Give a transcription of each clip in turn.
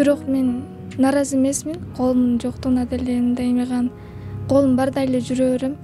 Бирок мен нааразы эмесмин. Колумдун жоктугуна деле мындай эмеган, колум барда эле жүрө берем.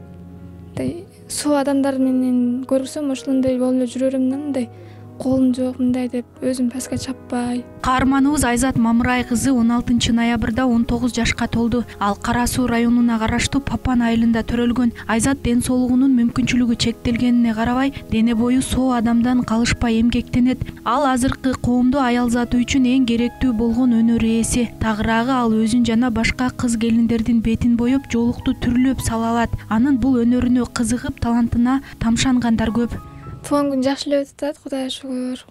Мындай суу адамдар менен көрсөм ошондой болуп эле жүрө берем да, мындай колум жок мындай деп өзүм паска чаппай. Каарманыбыз Айзат Мамырай кызы 16 ноябрда 19 жашка толду. Ал Кара Суу районуна караштуу Папан айылында төрөлгөн. Айзат ден соолугунун мүмкүнчүлүгү чектелгенине карабай, дене бою соо адамдан калышпай эмгектенет. Ал азыркы коомдо аял заты үчүн эң керектүү болгон өнөр ээси. Тагыраагы ал өзүн жана башка кыз келиндердин бетин боеп, жоолукту түрлөп сала алат. Анын бул өнөрүнө кызыгып, талантына тамшангандар көп. Тууган күн жакшы эле өтүп атат, Кудайга шүгүр.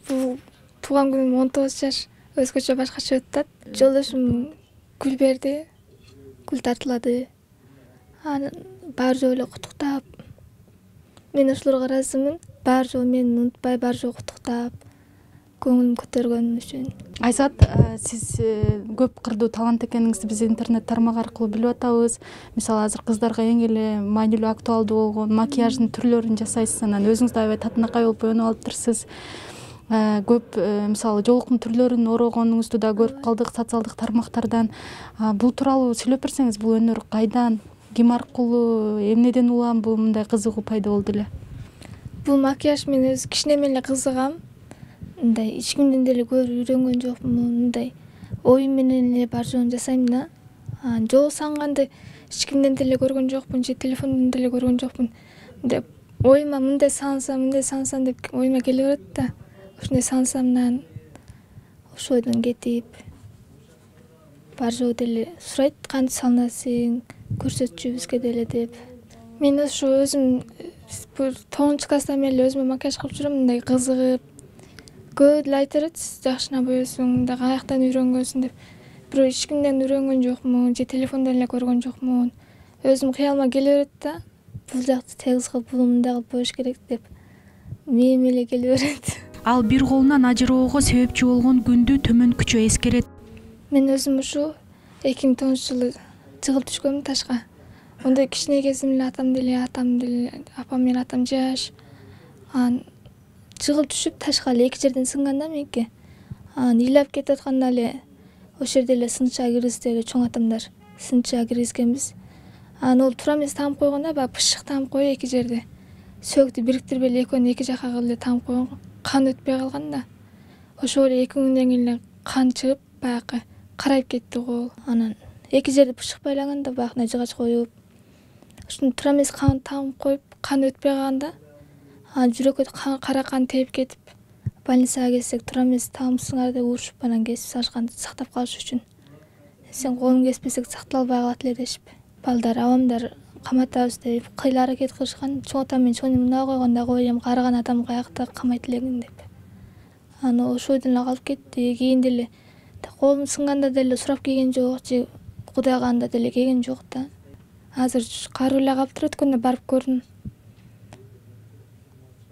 Бул тууган күнүм 19 жаш, өзгөчө башкача өтүп атат. Жолдошум гүл берди, гүл тартуулады. Анан баары жөө эле куттуктап, мен ошолорго ыраазымын. Баары жөө мени унутпай, баары жөө куттуктап, көңүлүм көтөргөнү үчүн. Айзат, сиз көп кырдуу талант экениңизди биз интернет тармак аркылуу билип атабыз. Мисалы азыр кыздарга эң эле маанилүү, актуалдуу болгон макияждын түрлөрүн жасайсыз, анан өзүңүз да аябай татынакай болуп өнүп алыптырсыз. Көп мисалы жоолуктун түрлөрүн орогонуңузду да көрүп калдык социалдык тармактардан. Бул тууралуу сүйлөп берсеңиз, бул өнөр кайдан, ким аркылуу, эмнеден улам бул мындай кызыгуу пайда болду эле? Бул макияж мен өз кичинеме эле кызыгам. Мындай эч кимден деле көрүп үйрөнгөн жокмун. Мындай оюм менен эле бар жоон жасайм да. Жол саңганды эч кимден деле көргөн жокмун, же телефондон деле көргөн жокмун. Мындай оюма мындай салынсам деп оюма келе берет да. Ошондой салынсамдан ошол ойдон кетип, бар жөө деле сурайт, кантип салынасың, көрсөтчү бизге деле деп. Мен ошо өзүм 9 класстан бери өзүмө макияж кылып жүрөм, мындай кызыгып. Көп деле айта берет, жакшына боесуң, мындай каяктан үйрөнгөнсүң деп. Бирок эч кимден үйрөнгөн жокмун, же телефондон эле көргөн жокмун. Өзүм кыялыма келе берет да, бул жакты тегиз кылып, бул мындай кылып боеш керек деп. Мээме эле келе берет. Ал бир колунан ажыроого себепчи болгон күндү төмөнкүчө эскерет. Мен өзүм ушу 2009 жылы чыгып түшкөнмүн ташка. Онда кичине кезим эле апам менен атам жаш. Чыгып түшүп ташка эле 2 жерден сынган да меники. Ыйлап кетип атканда эле ошол жерде эле сынчыга киргизди эле чоң атамдар. Сынчыга киргизгенбиз. Ол туура эмес таанып койгон да, баягы пышык таанып коюп 2 жерде. Сөөктү бириктирип эле экөөнү 2 жака кылып эле таанып койгон. Кан өтпөй калган да. Ошол эле 2 күндөн кийин эле кан чыгып, баягы карайып кетти кол. Анан 2 жерде пышык байлаганда баягы жыгач коюп, ушуну туура эмес кан таанып коюп, кан өтпөй калганда, жүрөккө кара кан тээп кетип, больницага келсек туура эмес тааныпсыңар деп урушуп, анан кесип салышкан сактап калыш үчүн. Сен колуң кеспесек сакталбай калат эле дешип. Балдар, абамдар каматабыз деп кыйла аракет кылышкан. Чоң атам мен чоң мына койгондо коеюм, карыган адам каякта камайт элең деп. Аны ошол ойдон эле калып кетти. Кийин деле колум сынганда деле сурап келген жок, же Кудай каанда деле келген жок да. Азыр карып эле калыптыр, өткөндө барып көрдүм.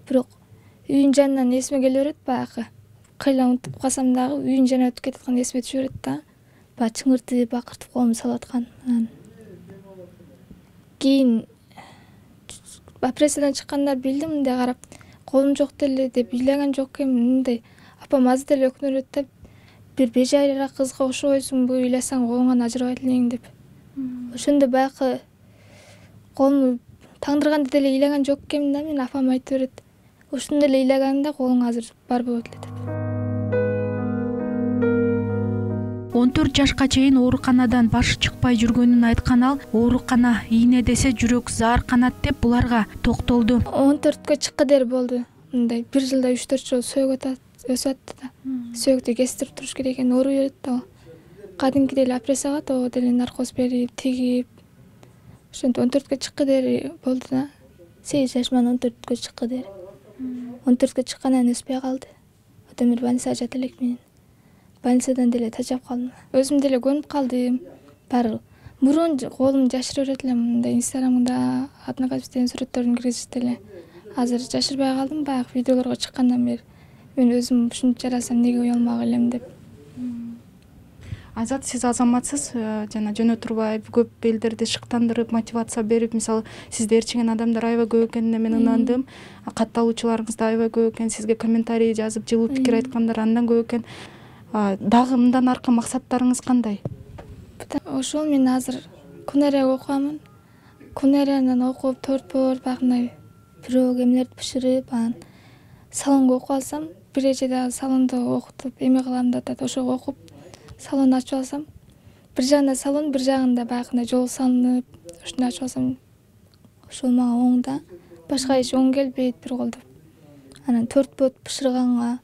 Бирок үйүн жанынан эсиме келе берет, баягы кыйла унутуп калсам дагы үйүн жанынан өтүп кетаткан эсиме түшө берет да. Баягы чыңыртып, акыртып колумду салып аткан. Кийин операциядан чыкканда билдим, мындай карап, колум жок деле деп ыйлаган жок экенмин. Мындай апам азыр деле өкүнүп атат. Бир бежайыраак кызга окшобойсуң, ыйласаң колуңан ажырабайт элең деп. Ошондо баягы колумду таңдырганда деле ыйлаган жок экенмин да, мен апам айтып берет. Ошондо эле ыйлаганда колуң азыр бар болот эле деп. 14 жашка чейин ооруканадан башы чыкпай жүргөнүн айткан ал, оорукана ийне десе жүрөк заар канат деп буларга токтолду. 14кө чыккыдер болду. Мындай 1 жылда 3-4 жолу сөөгү өсүп атты да. Сөөгүктү кестирип туруш керек экен, ооруй берет да. Кадимкидей эле операция кылат, ого деле наркоз берип, тигип. Ошентип 14кө чыккыдер болду да. 8 жашыман 14кө чыккыдер. 14кө чыккандан өспөй калды. Өтө бир больницага жата элек менен. Больницадан деле тажап калдым. Өзүм деле көнүп калдым. Баары мурун колумду жашыра берет элем, мындай Инстаграмда одноклассниктин сүрөттөрүн киргизип деле. Азыр жашырбай калдым, баягы видеолорго чыккандан бери. Мен өзүм ушинтип жарасам эмнеге уялмак элем деп. Айзат, сиз азаматсыз, жана жөнө турбай көп элдерди шыктандырып, мотивация берип, мисалы, сизди ээрчиген адамдар аябай көп экенине мен ынандым. Катталуучуларыңыз да аябай көп экен, сизге комментарий жазып, жылуу пикир айткандар андан көп экен. Дагы мындан аркы максаттарыңыз кандай? Ошол мен азыр кунария окуамын. Кунариядан окуп 4 боор багындай бирөө эмелерди бышырып, анан салонго окуп алсам, бир эже дагы салондо окутуп эме кылам деп атат. Ошого окуп салон ачып алсам, бир жагында салон, бир жагында баягындай жол салынып, ушуну ачып алсам, ошол мага оң да. Башка иш оң келбейт бир колдоп. Анан 4 бот бышырганга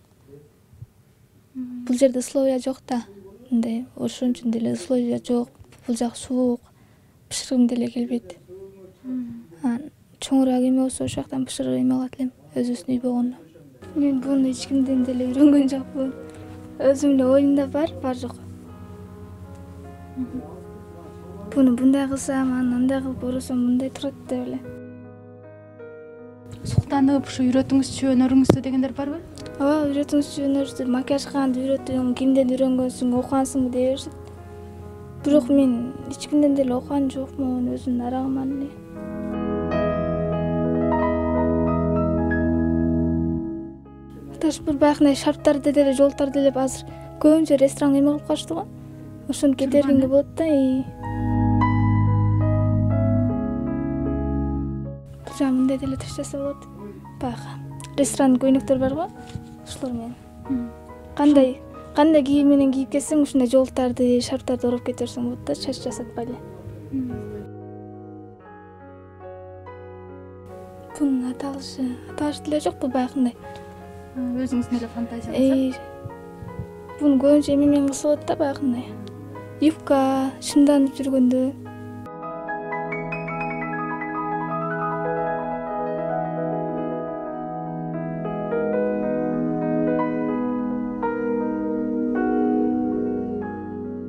бул жерде условия жок да. Мындай ошон үчүн деле условия жок. Бул жак суук, бышыргым деле келбейт. Анан чоңураак эме болсо ошол жактан бышырып эме кылат элем, өзүбүздүн үй болгондо. Мен буну эч кимден деле үйрөнгөн жокмун. Өзүм эле оюмда бар жок. Буну мындай кылсам, анан андай кылып урусам мындай турат деп эле. Суктанып, ушу үйрөтүңүзчү өнөрүңүздү дегендер барбы? Ооба, үйрөтүңүзчү өнөрүңүздү, макияж кылганды үйрөтүң, кимден үйрөнгөнсүң, окугансыңбы дей беришет. Бирок мен эч кимден деле окуган жокмун, өзүмдүн арагыман эле. Аташ бир баягындай шарптарды деле, жолдорду деле азыр көбүнчө ресторанга эме кылып калышты го. Ошону кетиргенге болот да. Бул мындай деле таштаса болот. Баягы ресторандын көйнөктөрү бар го, ошолор менен. Кандай кийим менен кийип кетсең, ушундай жолдорду, шарптарды ороп кете берсең болот да, чач жасатпай эле. Бунун аталышы деле жок, бул баягындай. Өзүңүздүн эле фантазияңыз. Буну көбүнчө эме менен кылса болот да, баягындай. Юбка, шымданып жүргөндө.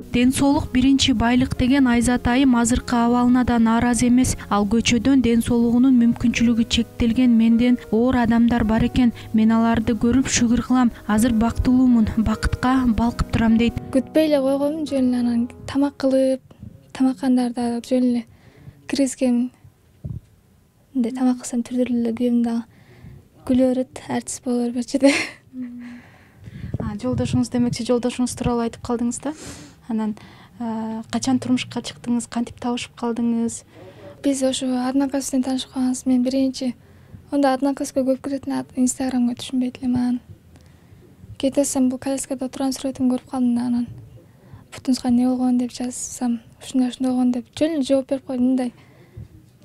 Ден соолук биринчи байлык деген Айзат айым азыркы абалына да нааразы эмес. Ал көчөдөн ден соолугунун мүмкүнчүлүгү чектелген менден оор адамдар бар экен. Мен аларды көрүп шүгүр кылам. Азыр бактылуумун, бакытка балкып турам дейт. Күтпөй эле койгонмун, жөн эле анан тамак кылып, тамаккандарда жөн эле киргизгем. Мындай тамак кылсам түрдүрүп эле күйөөм дагы күлө берет, артист боло бербечү деп. Жолдошуңуз демекчи, жолдошуңуз тууралуу айтып калдыңыз да. Анан качан турмушка чыктыңыз, кантип табышып калдыңыз? Биз ошо Одноклассники таанышып калганбыз. Мен биринчи онда Одноклассника көп киретін, Инстаграмга түшүнбөйт элем. Анан кетесем бул коляскада турган сүрөтүмдү көрүп калдым да, анан бутуңузга эмне болгон деп жазсам, ушундай болгон деп жөн эле жооп берип койдум. Мындай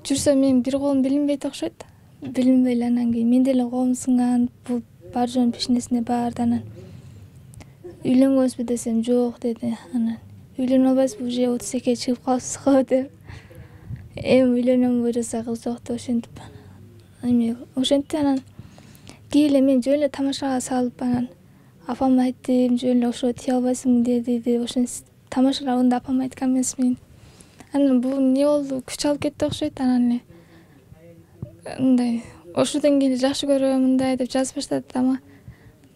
жүрсөм менин бир колум билинбейт окшойт. Билинбей эле анан кийин мен деле колум сынган, бул бар жөн пешенесине барды. Анан үйлөнгөнсүзбү десем жок деди. Анан үйлөнө албайсызбы, уже 32-ге чыгып калыпсыз го деп. Эми үйлөнөм буйруса кылсак деп ошентип. Эми ошентти. Анан кийин эле мен жөн эле тамашага салып, анан апама айттым, жөн эле ошо тие албайсыңбы деди. Ошон тамашалабында апама айткан эмесмин. Анан бул эмне болду, күч алып кетти окшойт. Анан эле мындай ошодон кийин жакшы көрөм мындай деп жазып баштады ама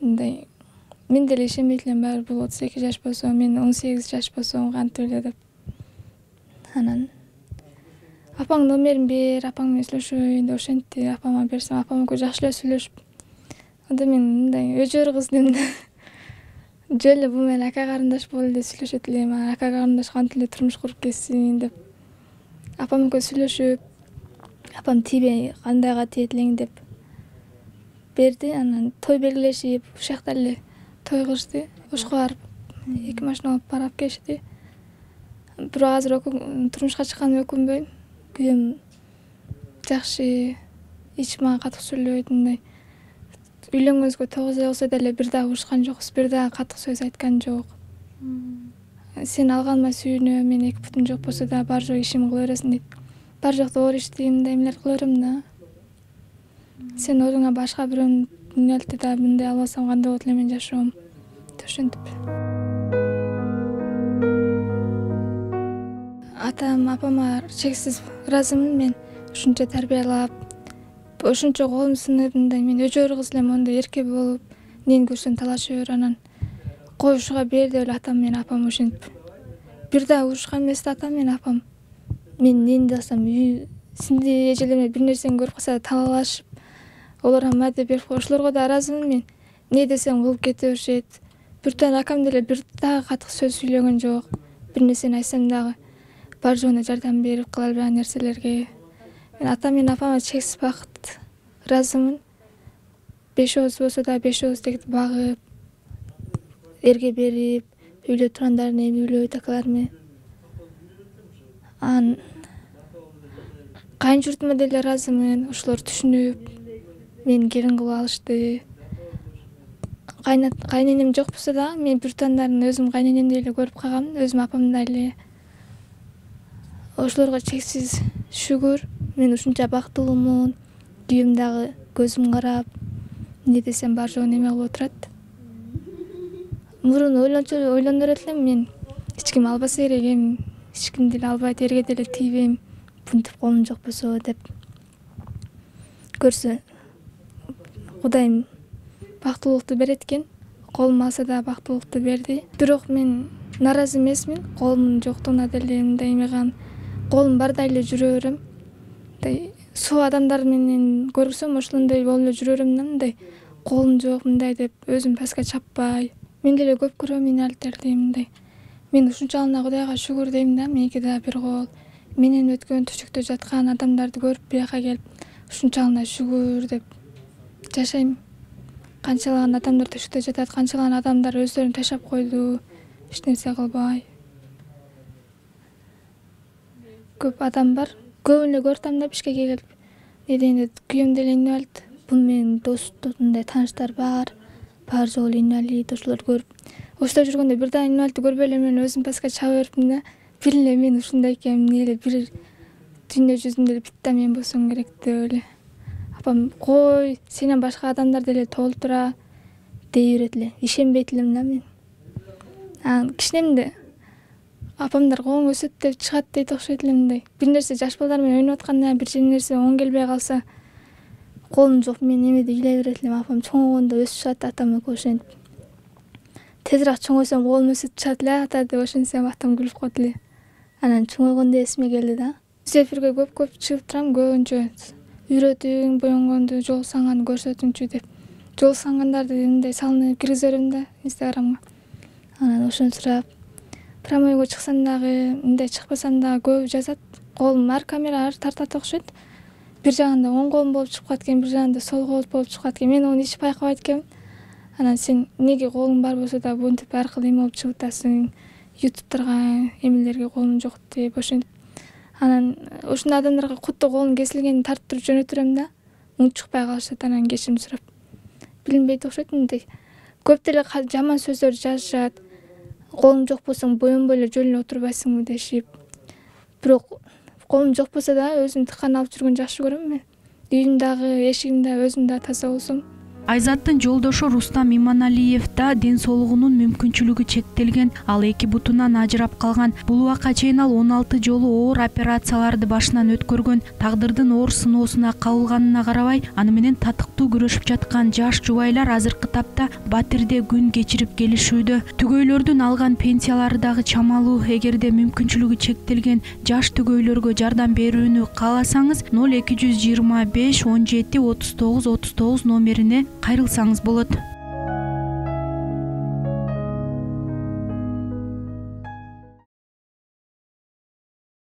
мындай мен деле ишенбейт элем, баары бул 32 жаш болсо, мен 18 жаш болсом кантип эле деп. Анан апаң номерин бер, апаң менен сүйлөшөйүн деп ошентти. Апама берсем, апам экөө жакшы эле сүйлөшүп. Анда мен мындай өжөр кыз дем да. Жөн эле бул менен ака карындаш болуп эле сүйлөшөт элем. Ака карындаш кантип эле турмуш куруп кетсин деп. Апам экөө сүйлөшүп, апам тийбей кандайга тиет элең деп берди. Анан той белгилешип, ушул жакта эле той кылышты. Ошко барып 2 машина алып барып келишти. Бирок азыр турмушка чыкканыма өкүнбөйм. Күйөөм жакшы, эч мага катык сүйлөбөйт. Мындай үйлөнгөнүбүзгө 9 ай болсо деле бир дагы урушкан жокпуз, бир дагы катык сөз айткан жок. Сен алганыма сүйүнөм, мен 2 бутум жок болсо да бар жок ишим кыла бересиң дейт. Бар жокто оор ишти, мындай эмелер кыла берем да. Сен ордуңа башка бирөөнү дүнөлтү да мындай албасам кандай болот эле мен жашоом деп ошентип. Атам, апама чексиз ыраазымын. Мен ушунча тарбиялап, ошончо колум сынып, мындай мен өжөр кыз элем, моундай эрке болуп, эмнени көрсөң талаша бер, анан кой ушуга бер деп эле атам менен апам ошентип. Бир дагы урушкан эмес да атам менен апам. Мен эмнени дасам, синдири эжелеме бир нерсени көрүп калса талашып, олар ама деп берип кой. Ошолорго да ыраазымын мен. Эмне десем кылып кете беришет. биртен акам деле бир дагы катык сөз сүйлөгөн жок. Бир нерсени айтсам дагы бар жоона жардам берип кыла албаган нерселерге. Мен атам менен апама чексиз бакыт ыраазымын. 5 ооз болсо да 5 ооздегиди багып, эрге берип, үйлө тургандарын эми үйлөбөйт акаларым. Кайын журтума деле ыраазымын. Ошолор түшүнүп, мени келин кылып алышты. Кайненем жок болсо да, мен бир тандарын өзүм кайненемдей эле көрүп калгам, өзүм апамдай эле. Ошолорго чексиз шүгүр. Мен ушунча бактылуумун. Күйөөм дагы көзүм карап, эмне десем бар жоон эме кылып отурат. Мурун ойлонор элем, мен эч ким албаса керек, эми эч ким деле албайт, эрге деле тийбейм, бунтип колум жок болсо деп. Көрсө Кудайым бактылуулукту берет экен. Колум алса да бактылуулукту берди. Бирок мен нааразы эмесмин. Колумдун жоктугуна деле мындай эме кылган. Колум барда эле жүрө берем. Мындай соо адамдар менен көрсөм ошондой болуп эле жүрө берем да, мындай колум жок мындай деп өзүм паска чаппай. Мен деле көп көрөм инвалидтерди мындай. Мен ушунчалыгына Кудайга шүгүр дейм да, меники да бир кол. Менен өткөн төшөктө жаткан адамдарды көрүп бияка келип ушунчалыгына шүгүр деп жашайм. Канчалаган адамдар төшөктө жатат, канчалаган адамдар өздөрүн ташап койду, эч нерсе кылбай. Көп адам бар. Көбүн эле көрүп атам да Бишкекке келип. Не дегенде күйөөм деле инвалид. Бул менин достумдай тааныштар бар. Бар жолу инвалид, ошолорду көрүп. Ошто жүргөндө бир да инвалидти көрбөй эле мен өзүм паска чаба бериптим да. Бир эле мен ушундай экенмин, эле бир дүйнө жүзүндө эле бир да мен болсом керек деп эле. Апам кой, сенен башка адамдар деле толтура дей берет эле. Ишенбейт элем да мен. Кичинемде апамдар колуң өсөт деп чыгат дейт окшойт эле мындай. Бир нерсе жаш балдар менен ойноп атканда бир нерсе оң келбей калса, колум жок мен эмеде ыйлай берет элем. Апам чоңойгондо өсүп чыгат, атам экөө ошентип. Тезирээк чоңойсом колум өсүп чыгат эле ата деп ошентсем атам күлүп коет эле. Анан чоңойгондо эсиме келди да. Түз эфирге көп чыгып турам, көбүнчө үйрөтүң, боюңгонду, жол саңганы көрсөтүңчү деп. Жол саңгандарды мындай салынып киргизе берем да Инстаграмга. Анан ошону сурап, промойго чыксам дагы, мындай чыкпасам дагы көп жазат. Колум ар камера ар тартат окшойт. Бир жагында оң колум болуп чыгып калат экен, бир жагында сол кол болуп чыгып калат экен. Мен аны эч байкабайт экенмин. Анан сен неге колуң бар болсо да бунтип ар кыл эме болуп чыгып атасың? Ютубтарга эмелерге колуң жок деп ошентип. Анан ушундай адамдарга куту колун кесилгенин тартып жөнөтүп берем да. Унчукпай калышат, анан кечирим сурап. Билинбейт окшойт мындай. Көп деле жаман сөздөр жазышат. Колуң жок болсоң боюнбой эле жөн эле отурбайсыңбы дешип. Бирок колум жок болсо да өзүм тыкан алып жүргөн жакшы көрөм мен. Үйүм дагы, эшигим дагы өзүм дагы таза болсом. Айзаттын жолдошу Рустам Иманалиев да ден соолугунун мүмкүнчүлүгү чектелген, ал 2 бутунан ажырап калган. Бул убакка чейин ал 16 жолу оор операцияларды башынан өткөргөн. Тагдырдын оор сыноосуна кабылганына карабай, аны менен татыктуу күрөшүп жаткан жаш жубайлар азыркы тапта Батирде күн кечирип келишүүдө. Түгөйлөрдүн алган пенсиялары дагы чамалуу. Эгерде мүмкүнчүлүгү чектелген жаш түгөйлөргө жардам берүүнү кааласаңыз 0225 17 39 39 номерине кайрылсаңыз болот.